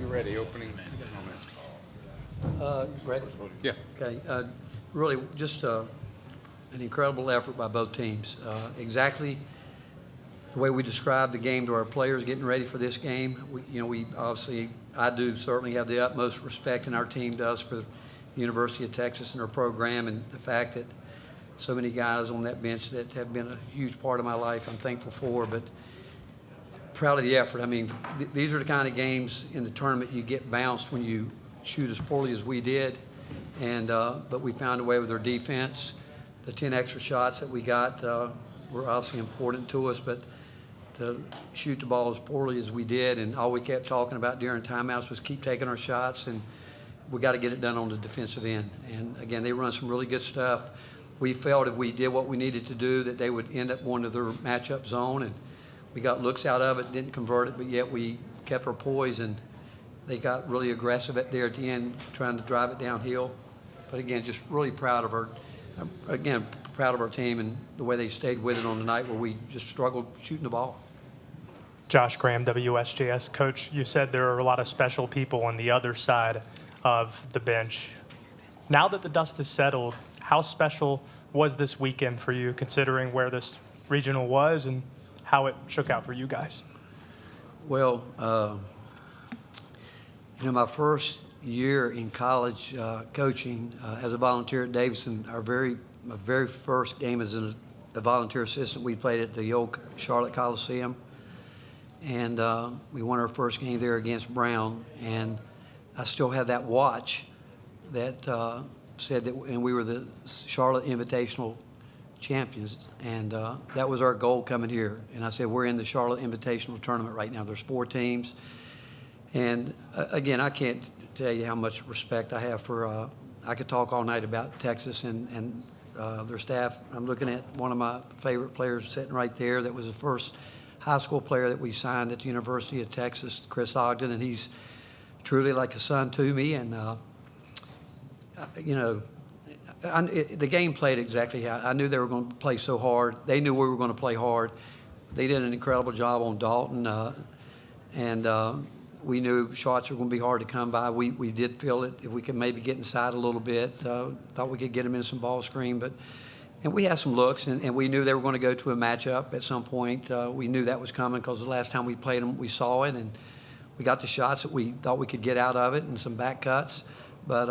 you're ready, opening comment. Ready? Yeah. Okay. Really, just an incredible effort by both teams. Exactly the way we described the game to our players getting ready for this game. We obviously, I do certainly have the utmost respect, and our team does, for the University of Texas and their program, and the fact that so many guys on that bench that have been a huge part of my life, I'm thankful for, but proud of the effort. I mean, these are the kind of games in the tournament you get bounced when you shoot as poorly as we did, and but we found a way with our defense. The 10 extra shots that we got were obviously important to us, but to shoot the ball as poorly as we did, and all we kept talking about during timeouts was keep taking our shots, and we got to get it done on the defensive end. And again, they run some really good stuff. We felt if we did what we needed to do that they would end up going to their matchup zone, and we got looks out of it, didn't convert it, but yet we kept our poise, and they got really aggressive at the end, trying to drive it downhill. But again, just really proud of our team and the way they stayed with it on the night where we just struggled shooting the ball. Josh Graham, WSJS. Coach, you said there are a lot of special people on the other side of the bench. Now that the dust has settled, how special was this weekend for you, considering where this regional was and how it shook out for you guys? Well, my first year in college coaching as a volunteer at Davidson, my very first game as a volunteer assistant, we played at the old Charlotte Coliseum, and we won our first game there against Brown, and I still have that watch that said that, and we were the Charlotte Invitational champions, and that was our goal coming here. And I said, we're in the Charlotte Invitational tournament right now. There's 4 teams, and again, I can't tell you how much respect I have for. I could talk all night about Texas and their staff. I'm looking at one of my favorite players sitting right there. That was the first high school player that we signed at the University of Texas, Chris Ogden, and he's truly like a son to me. And the game played exactly how I knew they were going to play so hard. They knew we were going to play hard. They did an incredible job on Dalton, and we knew shots were going to be hard to come by. We did feel it. If we could maybe get inside a little bit, thought we could get them in some ball screen, and we had some looks, and we knew they were going to go to a matchup at some point. We knew that was coming because the last time we played them, we saw it, and we got the shots that we thought we could get out of it and some back cuts. But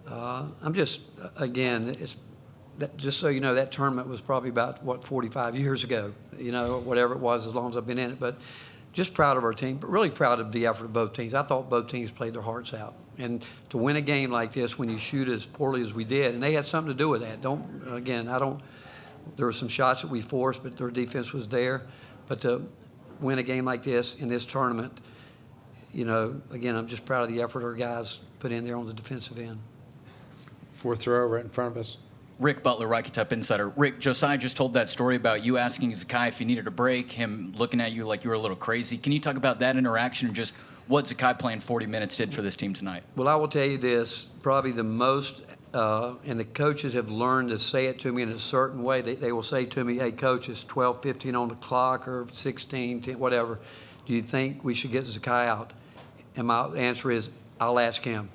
I'm just, again, just so you know, that tournament was probably about, 45 years ago, whatever it was, as long as I've been in it. But just proud of our team, but really proud of the effort of both teams. I thought both teams played their hearts out. And to win a game like this when you shoot as poorly as we did, and they had something to do with that. There were some shots that we forced, but their defense was there. But to win a game like this in this tournament, again, I'm just proud of the effort our guys put in there on the defensive end. 4th row right in front of us. Rick Butler, Riketep Insider. Rick, Josiah just told that story about you asking Zakai if he needed a break, him looking at you like you were a little crazy. Can you talk about that interaction and just what Zakai playing 40 minutes did for this team tonight? Well, I will tell you this, probably the most, and the coaches have learned to say it to me in a certain way. They will say to me, hey, Coach, it's 12:15 on the clock or 16, 10, whatever. Do you think we should get Zakai out? And my answer is, I'll ask him.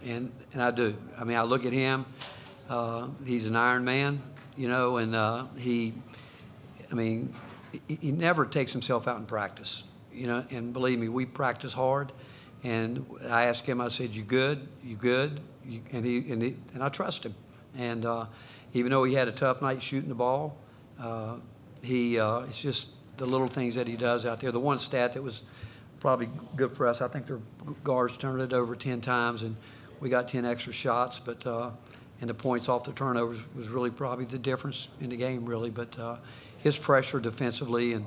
And I do. I mean, I look at him. He's an Iron Man, and he never takes himself out in practice, and believe me, we practice hard. And I asked him, I said, you good? You good? And I trust him. And even though he had a tough night shooting the ball, it's just the little things that he does out there. The one stat that was probably good for us, I think their guards turned it over 10 times, and we got 10 extra shots, but and the points off the turnovers was really probably the difference in the game, really. But his pressure defensively,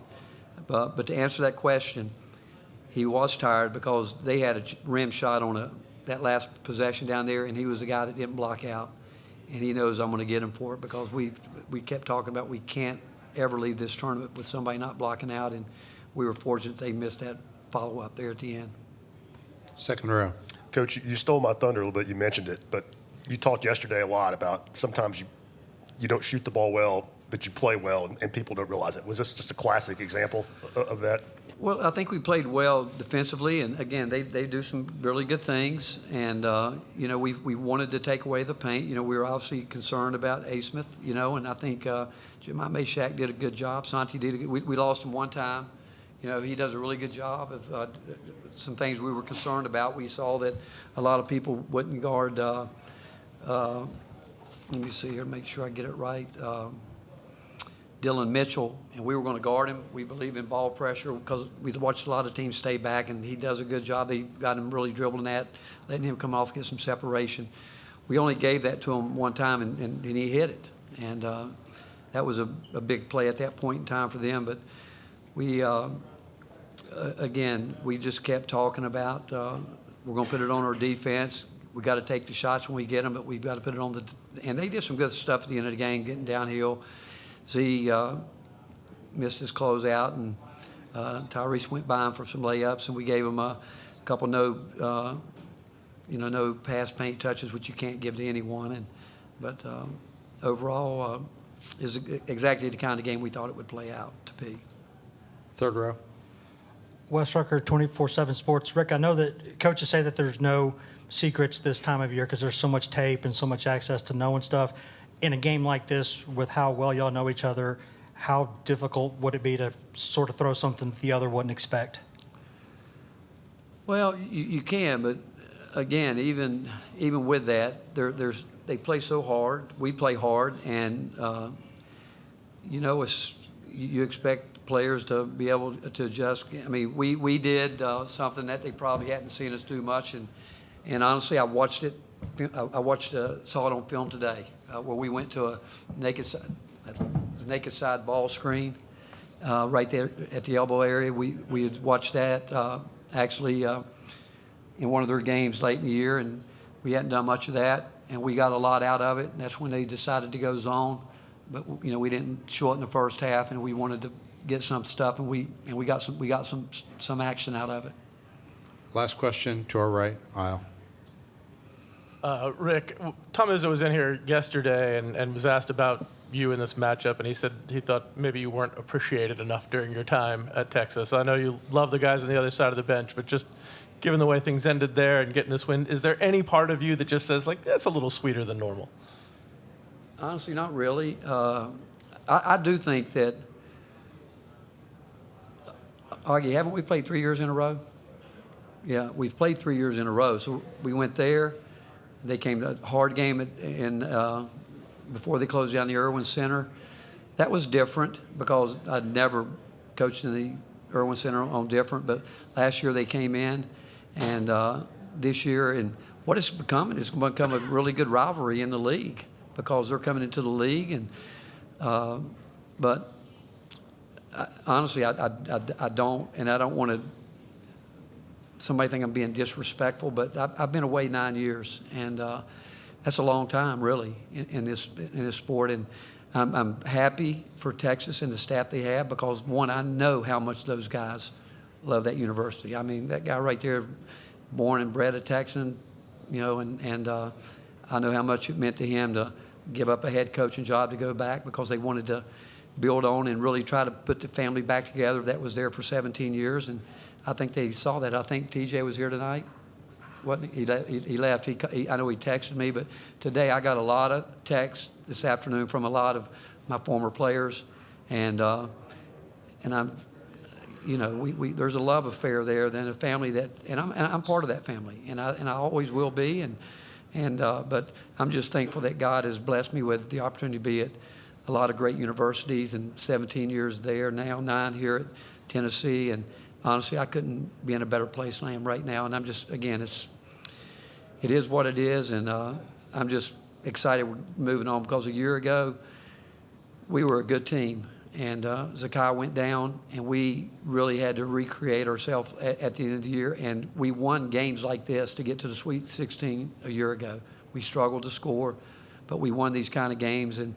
but to answer that question, he was tired because they had a rim shot on that last possession down there, and he was the guy that didn't block out, and he knows I'm going to get him for it because we kept talking about we can't ever leave this tournament with somebody not blocking out, and we were fortunate they missed that follow-up there at the end. 2nd row. Coach, you stole my thunder a little bit. You mentioned it, but you talked yesterday a lot about sometimes you don't shoot the ball well, but you play well, and people don't realize it. Was this just a classic example of that? Well, I think we played well defensively, and again, they do some really good things. And we wanted to take away the paint. We were obviously concerned about A. Smith. And I think Jemai Meshack did a good job. Santi did. We lost him one time. He does a really good job of some things we were concerned about. We saw that a lot of people wouldn't guard. Let me see here, make sure I get it right. Dylan Mitchell, and we were going to guard him. We believe in ball pressure because we watched a lot of teams stay back, and he does a good job. They got him really dribbling that, letting him come off, get some separation. We only gave that to him one time, and he hit it. And that was a big play at that point in time for them. But we, again, we just kept talking about we're going to put it on our defense. We got to take the shots when we get them, but we've got to put it on the – and they did some good stuff at the end of the game, getting downhill. Z missed his closeout, and Tyrese went by him for some layups, and we gave him a couple no pass paint touches, which you can't give to anyone. But overall, is exactly the kind of game we thought it would play out to be. Third row. Wes Rucker, 24/7 Sports. Rick, I know that coaches say that there's no secrets this time of year because there's so much tape and so much access to knowing stuff. In a game like this, with how well y'all know each other, how difficult would it be to sort of throw something the other wouldn't expect? Well, you can, but again, even with that, they play so hard. We play hard, and you expect players to be able to adjust. I mean, we did something that they probably hadn't seen us do much, and honestly, I watched it. Saw it on film today, where we went to a naked side ball screen right there at the elbow area. We had watched that actually in one of their games late in the year, and we hadn't done much of that, and we got a lot out of it. And that's when they decided to go zone, but we didn't show it in the first half, and we wanted to get some stuff, and we got some action out of it. Last question to our right aisle. Rick, Tom Izzo was in here yesterday and was asked about you in this matchup, and he said he thought maybe you weren't appreciated enough during your time at Texas. I know you love the guys on the other side of the bench, but just given the way things ended there and getting this win, is there any part of you that just says, like, that's a little sweeter than normal? Honestly, not really. I do think that, Augie, haven't we played 3 years in a row? Yeah, we've played 3 years in a row. So we went there. They came to a hard game before they closed down the Irwin Center. That was different because I'd never coached in the Irwin Center on different. But last year they came in, and this year, and what it's becoming is going to become a really good rivalry in the league because they're coming into the league. And but honestly, I don't, and I don't want to. Somebody think I'm being disrespectful, but I've been away 9 years, and that's a long time, really, in this sport. And I'm happy for Texas and the staff they have because, one, I know how much those guys love that university. I mean, that guy right there, born and bred a Texan, and I know how much it meant to him to give up a head coaching job to go back because they wanted to build on and really try to put the family back together that was there for 17 years. And I think they saw that. I think TJ was here tonight. Wasn't he? He left. I know he texted me, but today I got a lot of texts this afternoon from a lot of my former players, and I'm, there's a love affair there. Then a family that, and I'm part of that family, and I always will be, but I'm just thankful that God has blessed me with the opportunity to be at a lot of great universities, and 17 years there now, 9 here at Tennessee, and honestly, I couldn't be in a better place than I am right now. And I'm just, again, it is what it is. And I'm just excited we're moving on because a year ago, we were a good team. And Zakai went down, and we really had to recreate ourselves at the end of the year. And we won games like this to get to the Sweet 16 a year ago. We struggled to score, but we won these kind of games. And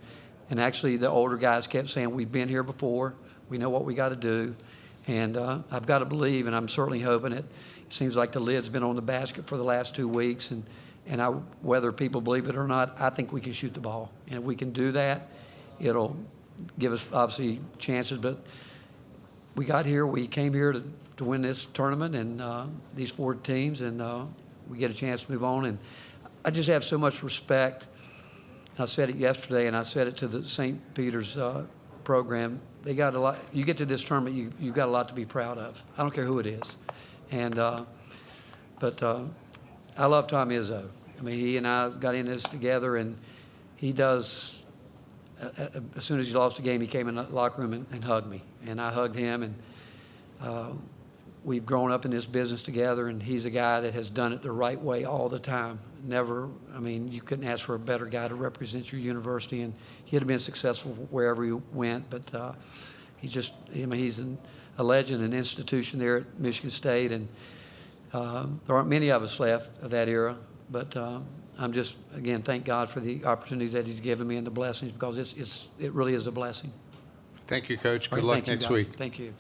actually, the older guys kept saying, we've been here before. We know what we got to do. And I've got to believe, and I'm certainly hoping it seems like the lid's been on the basket for the last 2 weeks. And whether people believe it or not, I think we can shoot the ball. And if we can do that, it'll give us, obviously, chances. But we got here, we came here to win this tournament and these 4 teams, and we get a chance to move on. And I just have so much respect. I said it yesterday, and I said it to the St. Peter's program. They got a lot. You get to this tournament, you've got a lot to be proud of. I don't care who it is. And but I love Tom Izzo. I mean, he and I got in this together, and he does. As soon as he lost the game, he came in the locker room and hugged me, and I hugged him. And we've grown up in this business together, and he's a guy that has done it the right way all the time. Never, I mean, you couldn't ask for a better guy to represent your university, and he'd have been successful wherever he went. But he just, I mean, he's a legend, an institution there at Michigan State, and there aren't many of us left of that era. But I'm just, again, thank God for the opportunities that he's given me and the blessings, because it really is a blessing. Thank you, Coach. All Good right, luck thank you, next guys. week. Thank you.